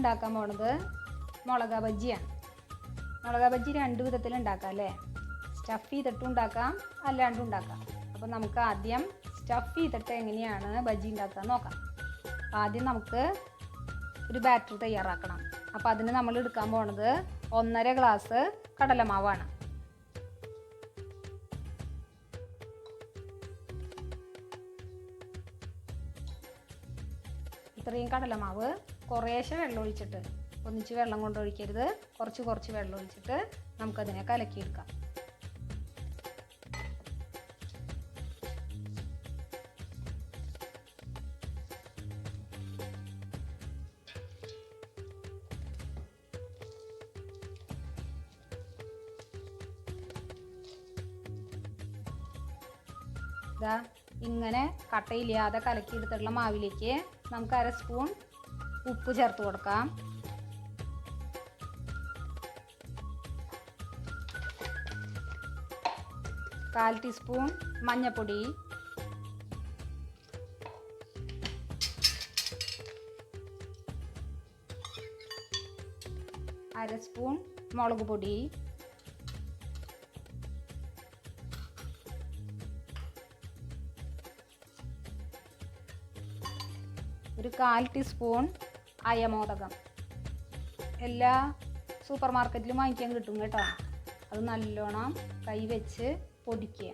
ഉണ്ടാക്കാൻ പോണത് മുളക ബജ്ജിയാണ്. മുളക ബജ്ജി രണ്ട് വിധത്തിൽ ഉണ്ടാക്കാം അല്ലേ? സ്റ്റഫ് ചെയ്തിട്ടും ഉണ്ടാക്കാം, അല്ലാണ്ടും ഉണ്ടാക്കാം. അപ്പോൾ നമുക്ക് ആദ്യം സ്റ്റഫ് ചെയ്തിട്ട് എങ്ങനെയാണ് ബജ്ജി ഉണ്ടാക്കുക നോക്കാം. ആദ്യം നമുക്ക് ഒരു ബാറ്റർ തയ്യാറാക്കണം. അപ്പോൾ അതിന് നമ്മൾ എടുക്കാൻ പോണത് 1.5 ഗ്ലാസ് കടലമാവാണ്. ഇത്രയും കടലമാവ് കുറേശ്ശെ വെള്ളം ഒഴിച്ചിട്ട്, ഒന്നിച്ച് വെള്ളം കൊണ്ടൊഴിക്കരുത്, കുറച്ച് വെള്ളം ഒഴിച്ചിട്ട് നമുക്കതിനെ കലക്കിയെടുക്കാം. ഇതാ ഇങ്ങനെ കട്ടയില്ലാതെ കലക്കിയെടുത്തിട്ടുള്ള മാവിലേക്ക് നമുക്ക് 1/2 സ്പൂൺ ഉപ്പ് ചേർത്ത് കൊടുക്കാം. കാൽ ടീസ്പൂൺ മഞ്ഞൾപ്പൊടി, അര സ്പൂൺ മുളക് പൊടി, ഒരു 1/4 ടീസ്പൂൺ അയമോദകം. എല്ലാ സൂപ്പർ മാർക്കറ്റിലും വാങ്ങിക്കാൻ കിട്ടും കേട്ടോ. അത് നല്ലോണം കൈ വെച്ച് പൊടിക്കുക.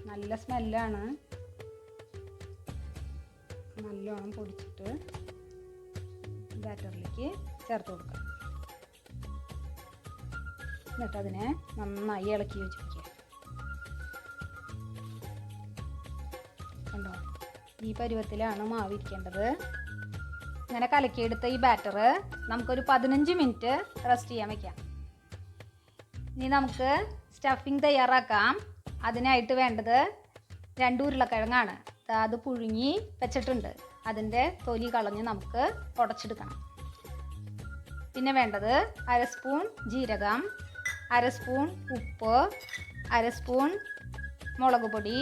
നല്ല സ്മെല്ലാണ്. നല്ലോണം പൊടിച്ചിട്ട് ബാറ്ററിലേക്ക് ചേർത്ത് കൊടുക്കുക. എന്നിട്ട് അതിനെ നന്നായി ഇളക്കി വെച്ചിരിക്കുക. കണ്ടോ, ഈ പരുവത്തിലാണ് മാവ് ഇരിക്കേണ്ടത്. ഇങ്ങനെ കലക്കിയെടുത്ത ഈ ബാറ്റർ നമുക്കൊരു 15 മിനിറ്റ് റെസ്റ്റ് ചെയ്യാൻ വയ്ക്കാം. ഇനി നമുക്ക് സ്റ്റഫിങ് തയ്യാറാക്കാം. അതിനായിട്ട് വേണ്ടത് 2 ഉരുളക്കിഴങ്ങാണ്. അത് പുഴുങ്ങി വെച്ചിട്ടുണ്ട്. അതിൻ്റെ തൊലി കളഞ്ഞ് നമുക്ക് ഉടച്ചെടുക്കണം. പിന്നെ വേണ്ടത് 1/2 സ്പൂൺ ജീരകം, 1/2 സ്പൂൺ ഉപ്പ്, 1/2 സ്പൂൺ മുളക് പൊടി,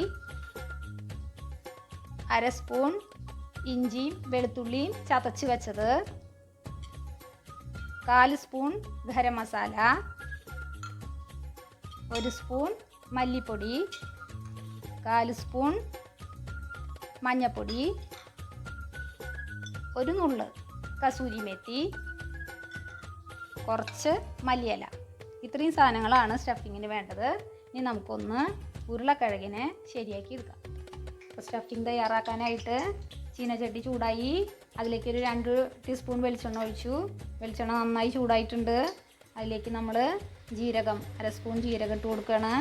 1/2 സ്പൂൺ ഇഞ്ചിയും വെളുത്തുള്ളിയും ചതച്ച് വെച്ചത്, 1/4 സ്പൂൺ ഗരം മസാല, 1 സ്പൂൺ മല്ലിപ്പൊടി, 1/4 സ്പൂൺ മഞ്ഞൾപ്പൊടി, 1 നുള്ള് കസൂരി മേത്തി, കുറച്ച് മല്ലിയില. ഇത്രയും സാധനങ്ങളാണ് സ്റ്റഫിങ്ങിന് വേണ്ടത്. ഇനി നമുക്കൊന്ന് ഉരുളക്കിഴങ്ങിനെ ശരിയാക്കി എടുക്കാം. അപ്പോൾ സ്റ്റഫിങ് തയ്യാറാക്കാനായിട്ട് ചീനച്ചട്ടി ചൂടായി. അതിലേക്ക് ഒരു 2 ടീസ്പൂൺ വെളിച്ചെണ്ണ ഒഴിച്ചു. വെളിച്ചെണ്ണ നന്നായി ചൂടായിട്ടുണ്ട്. അതിലേക്ക് നമ്മൾ ജീരകം 1/2 സ്പൂൺ ജീരകം ഇട്ട് കൊടുക്കുകയാണ്.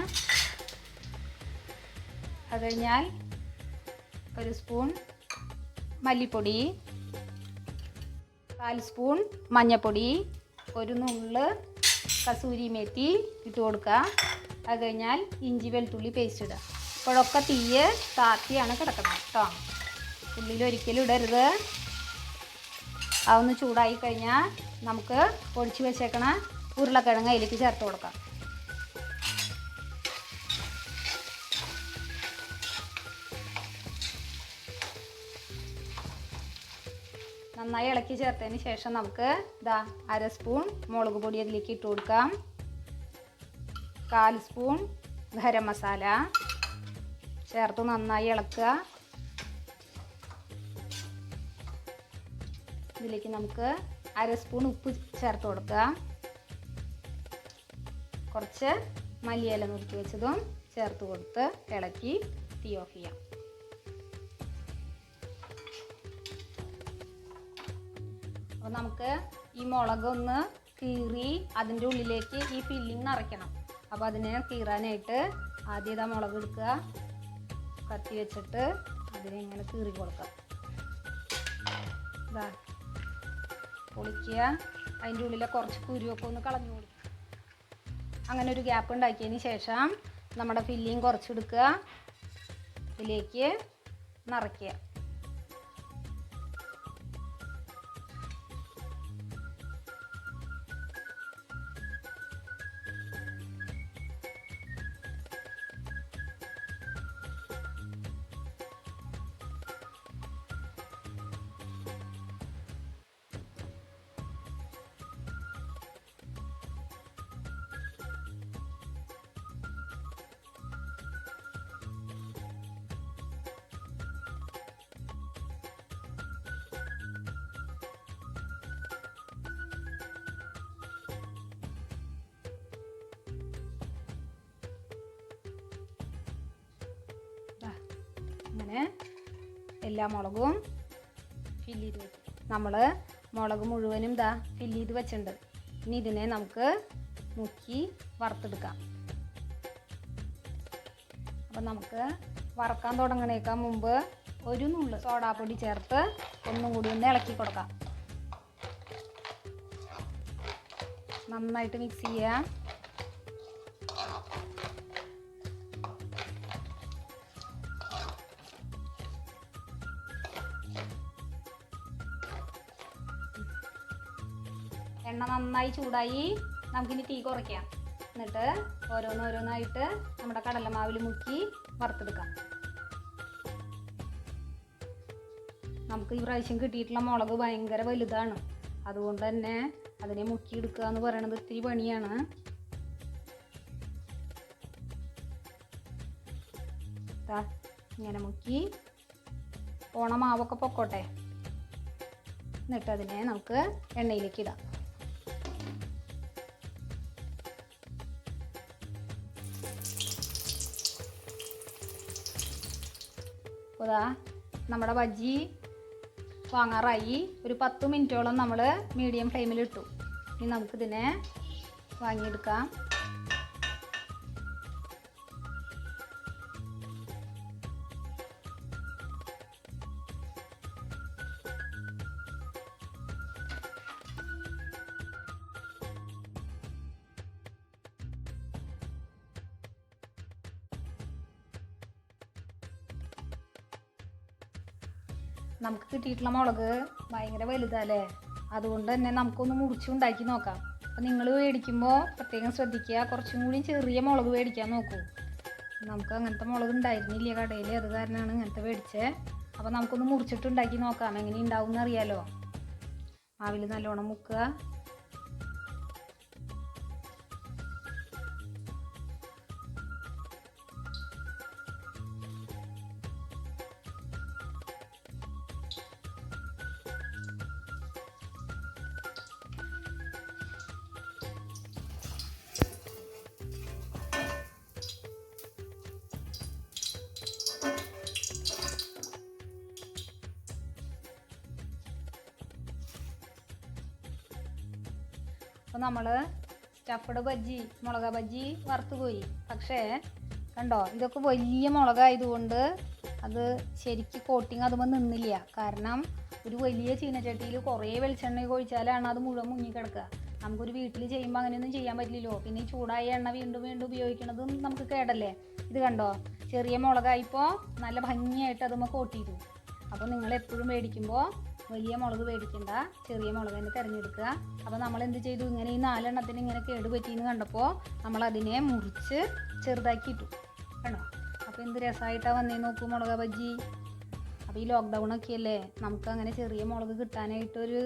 അത് കഴിഞ്ഞാൽ 1 സ്പൂൺ മല്ലിപ്പൊടി, 1/4 സ്പൂൺ മഞ്ഞൾപ്പൊടി, 1 നുള്ള് കസൂരി മേത്തി ഇട്ട് കൊടുക്കുക. അത് കഴിഞ്ഞാൽ ഇഞ്ചി വെളുത്തുള്ളി പേസ്റ്റ് ഇടുക. ഇപ്പോഴൊക്കെ തീയ് താത്തിയാണ് കിടക്കണം കേട്ടോ. ഉള്ളിൽ ഒരിക്കലും ഇടരുത്. അതൊന്ന് ചൂടായി കഴിഞ്ഞാൽ നമുക്ക് പൊടിച്ച് വെച്ചേക്കണ ഉരുളക്കിഴങ്ങ് അതിലേക്ക് ചേർത്ത് കൊടുക്കാം. നന്നായി ഇളക്കി ചേർത്തതിന് ശേഷം നമുക്ക് 1/2 സ്പൂൺ മുളക് പൊടി അതിലേക്ക് ഇട്ട് കൊടുക്കാം. 1/4 സ്പൂൺ ഗരം മസാല ചേർത്ത് നന്നായി ഇളക്കുക. ഇതിലേക്ക് നമുക്ക് 1/2 സ്പൂൺ ഉപ്പ് ചേർത്ത് കൊടുക്കുക. കുറച്ച് മല്ലിയില നുറുക്കി വെച്ചതും ചേർത്ത് കൊടുത്ത് ഇളക്കി തീ ഓഫ് ചെയ്യാം. അപ്പോൾ നമുക്ക് ഈ മുളകൊന്ന് കീറി അതിൻ്റെ ഉള്ളിലേക്ക് ഈ ഫില്ലിങ് നിറയ്ക്കണം. അപ്പോൾ അതിനെ കീറാനായിട്ട് ആദ്യം ഇതാ മുളക് എടുക്കുക, കത്തി വെച്ചിട്ട് അതിനെ ഇങ്ങനെ കീറി കൊടുക്കുക. ഇതാ പൊളിക്കുക. അതിൻ്റെ ഉള്ളിലെ കുറച്ച് കുരുവൊക്കെ ഒന്ന് കളഞ്ഞു കൊടുക്കുക. അങ്ങനെ ഒരു ഗ്യാപ്പ് ഉണ്ടാക്കിയതിന് ശേഷം നമ്മുടെ ഫില്ലിങ് കുറച്ചെടുക്കുക, ഇതിലേക്ക് നിറയ്ക്കുക. എല്ലാ മുളകും ഫില്ല് ചെയ്ത് വെക്കും. നമ്മൾ മുളക് മുഴുവനും ഫില്ല് ചെയ്ത് വെച്ചിട്ടുണ്ട്. ഇനി ഇതിനെ നമുക്ക് മുക്കി വറുത്തെടുക്കാം. അപ്പം നമുക്ക് വറക്കാൻ തുടങ്ങണേക്കാൾ മുമ്പ് ഒരു നുള്ള് സോഡാപ്പൊടി ചേർത്ത് ഒന്നും കൂടി ഒന്ന് ഇളക്കി കൊടുക്കാം. നന്നായിട്ട് മിക്സ് ചെയ്യാം. എണ്ണ നന്നായി ചൂടായി. നമുക്കിനി തീ കുറയ്ക്കാം. എന്നിട്ട് ഓരോന്നോരോന്നായിട്ട് നമ്മുടെ കടലമാവിൽ മുക്കി വറുത്തെടുക്കാം. നമുക്ക് ഈ പ്രാവശ്യം കിട്ടിയിട്ടുള്ള മുളക് ഭയങ്കര വലുതാണ്. അതുകൊണ്ട് തന്നെ അതിനെ മുക്കിയെടുക്കുക എന്ന് പറയണത് ഇത്തിരി പണിയാണ്. ഇങ്ങനെ മുക്കി ഓണമാവൊക്കെ പൊക്കോട്ടെ. എന്നിട്ട് അതിനെ നമുക്ക് എണ്ണയിലേക്ക് ഇടാം. അപ്പോൾ നമ്മുടെ ബജ്ജി വാങ്ങാറായി. ഒരു 10 മിനിറ്റോളം നമ്മൾ മീഡിയം ഫ്ലെയിമിലിട്ടു. ഇനി നമുക്കിതിനെ വാങ്ങിയെടുക്കാം. നമുക്ക് കിട്ടിയിട്ടുള്ള മുളക് ഭയങ്കര വലുതല്ലേ. അതുകൊണ്ട് തന്നെ നമുക്കൊന്ന് മുറിച്ചുണ്ടാക്കി നോക്കാം. അപ്പോൾ നിങ്ങൾ മേടിക്കുമ്പോൾ പ്രത്യേകം ശ്രദ്ധിക്കുക. കുറച്ചും കൂടി ചെറിയ മുളക് മേടിക്കാൻ നോക്കൂ. നമുക്ക് അങ്ങനത്തെ മുളക് ഉണ്ടായിരുന്നില്ല കടയിൽ. അത് കാരണമാണ് ഇങ്ങനത്തെ മേടിച്ചത്. അപ്പോൾ നമുക്കൊന്ന് മുറിച്ചിട്ടുണ്ടാക്കി നോക്കാം. എങ്ങനെ ഉണ്ടാവും എന്നറിയാലോ. മാവിൽ നല്ലോണം മുക്കുക. അപ്പോൾ നമ്മൾ സ്റ്റഫ്ഡ് ബജ്ജി, മുളക് ബജ്ജി വറുത്ത് പോയി. പക്ഷേ കണ്ടോ, ഇതൊക്കെ വലിയ മുളകായതുകൊണ്ട് അത് ശരിക്ക് കോട്ടിങ് അതുമ്പോൾ നിന്നില്ല. കാരണം ഒരു വലിയ ചീനച്ചട്ടിയിൽ കുറേ വെളിച്ചെണ്ണ ഒഴിച്ചാലാണ് അത് മുഴുവൻ മുങ്ങിക്കിടക്കുക. നമുക്കൊരു വീട്ടിൽ ചെയ്യുമ്പോൾ അങ്ങനെയൊന്നും ചെയ്യാൻ പറ്റില്ലല്ലോ. പിന്നെ ഈ ചൂടായ എണ്ണ വീണ്ടും വീണ്ടും ഉപയോഗിക്കണതും നമുക്ക് കേടല്ലേ. ഇത് കണ്ടോ, ചെറിയ മുളകായിപ്പോൾ നല്ല ഭംഗിയായിട്ട് അതുമ്പോൾ കോട്ട് ചെയ്തു. അപ്പോൾ നിങ്ങൾ എപ്പോഴും മേടിക്കുമ്പോൾ വലിയ മുളക് മേടിക്കണ്ട, ചെറിയ മുളക് തന്നെ തിരഞ്ഞെടുക്കുക. അപ്പോൾ നമ്മൾ എന്ത് ചെയ്തു, ഇങ്ങനെ ഈ 4 എണ്ണത്തിന് ഇങ്ങനെ കേട് പറ്റിയെന്ന് കണ്ടപ്പോൾ നമ്മളതിനെ മുറിച്ച് ചെറുതാക്കി ഇട്ടു. കണ്ടോ, അപ്പോൾ എന്ത് രസമായിട്ടാണ് വന്നേ നോക്കൂ മുളക് ബജ്ജി. അപ്പോൾ ഈ ലോക്ക്ഡൗണൊക്കെ അല്ലേ, നമുക്ക് അങ്ങനെ ചെറിയ മുളക് കിട്ടാനായിട്ടൊരു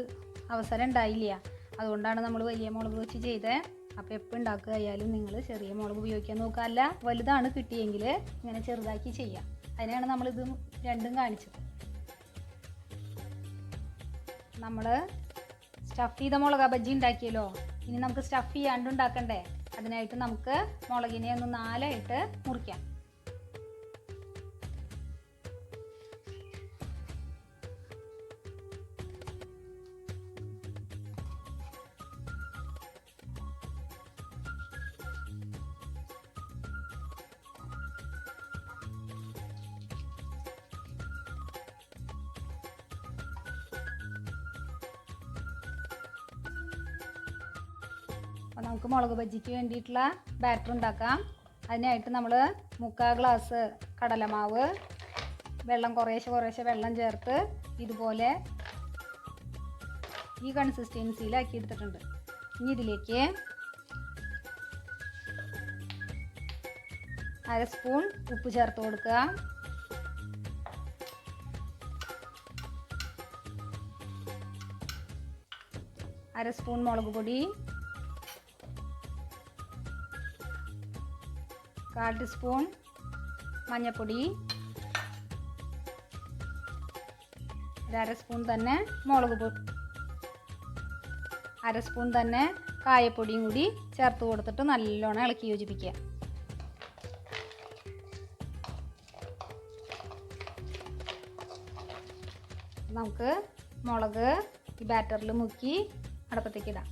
അവസരം ഉണ്ടായില്ല. അതുകൊണ്ടാണ് നമ്മൾ വലിയ മുളക് വെച്ച് ചെയ്തത്. അപ്പോൾ എപ്പോൾ ഉണ്ടാക്കുക ആയാലും നിങ്ങൾ ചെറിയ മുളക് ഉപയോഗിക്കാൻ നോക്കുക. അല്ല വലുതാണ് കിട്ടിയെങ്കിൽ ഇങ്ങനെ ചെറുതാക്കി ചെയ്യാം. അതിനാണ് നമ്മളിത് രണ്ടും കാണിച്ചത്. നമ്മൾ സ്റ്റഫ് ചെയ്ത മുളക് ബജ്ജി ഉണ്ടാക്കിയല്ലോ. ഇനി നമുക്ക് സ്റ്റഫ് ചെയ്യാണ്ട് ഉണ്ടാക്കണ്ടേ. അതിനായിട്ട് നമുക്ക് മുളകിനെ ഒന്ന് 4 ആയിട്ട് മുറിക്കാം. അപ്പോൾ നമുക്ക് മുളക് ബജ്ജിക്ക് വേണ്ടിയിട്ടുള്ള ബാറ്റർ ഉണ്ടാക്കാം. അതിനായിട്ട് നമ്മൾ 3/4 ഗ്ലാസ് കടലമാവ്, വെള്ളം കുറേശ്ശെ വെള്ളം ചേർത്ത് ഇതുപോലെ ഈ കൺസിസ്റ്റൻസിയിലാക്കി എടുത്തിട്ടുണ്ട്. ഇനി ഇതിലേക്ക് 1/2 സ്പൂൺ ഉപ്പ് ചേർത്ത് കൊടുക്കുക. അര സ്പൂൺ മുളക് പൊടി, 1/4 ടീസ്പൂൺ മഞ്ഞൾപ്പൊടി, 1/2 സ്പൂൺ തന്നെ മുളക് പൊടി, 1/2 സ്പൂൺ തന്നെ കായപ്പൊടിയും കൂടി ചേർത്ത് കൊടുത്തിട്ട് നല്ലോണം ഇളക്കി യോജിപ്പിക്കുക. നമുക്ക് മുളക് ഈ ബാറ്ററിൽ മുക്കി അടുപ്പത്തേക്ക് ഇടാം.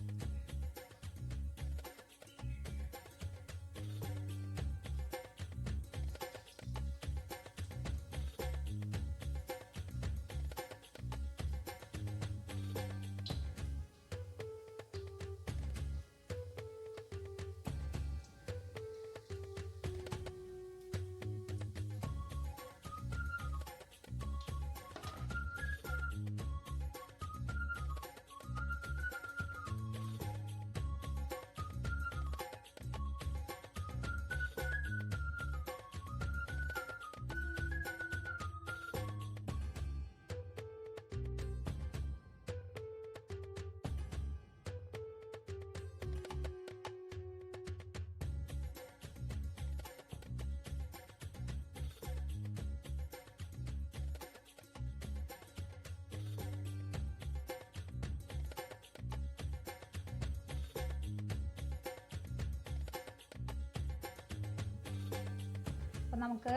അപ്പം നമുക്ക്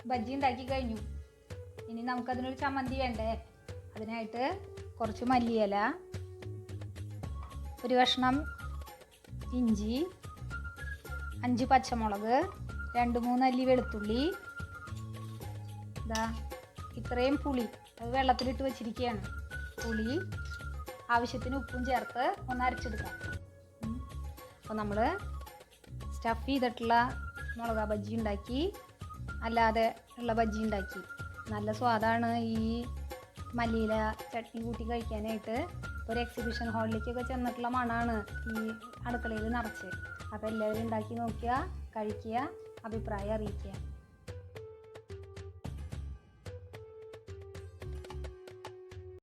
ബജ്ജി ഉണ്ടാക്കി കഴിഞ്ഞു. ഇനി നമുക്കതിനൊരു ചമ്മന്തി വേണ്ടേ? അതിനായിട്ട് കുറച്ച് മല്ലിയില, ഒരു കഷ്ണം ഇഞ്ചി, 5 പച്ചമുളക്, 2-3 അല്ലി വെളുത്തുള്ളി, ഇതാ ഇത്രയും പുളി, അത് വെള്ളത്തിലിട്ട് വെച്ചിരിക്കുകയാണ്. പുളി ആവശ്യത്തിന് ഉപ്പും ചേർത്ത് ഒന്ന് അരച്ചെടുക്കാം. അപ്പോൾ നമ്മൾ സ്റ്റഫ് ചെയ്തിട്ടുള്ള മുളക് ബജ്ജി ഉണ്ടാക്കി, അല്ലാതെ ഉള്ള ബജ്ജി ഉണ്ടാക്കി. നല്ല സ്വാദാണ് ഈ മല്ലിയില ചട്നി കൂട്ടി കഴിക്കാനായിട്ട്. ഒരു എക്സിബിഷൻ ഹാളിലേക്കൊക്കെ ചെന്നിട്ടുള്ള മണമാണ് ഈ അടുക്കളയിൽ നിറച്ച്. അപ്പോൾ എല്ലാവരും ഉണ്ടാക്കി നോക്കുക, കഴിക്കുക, അഭിപ്രായം അറിയിക്കുക.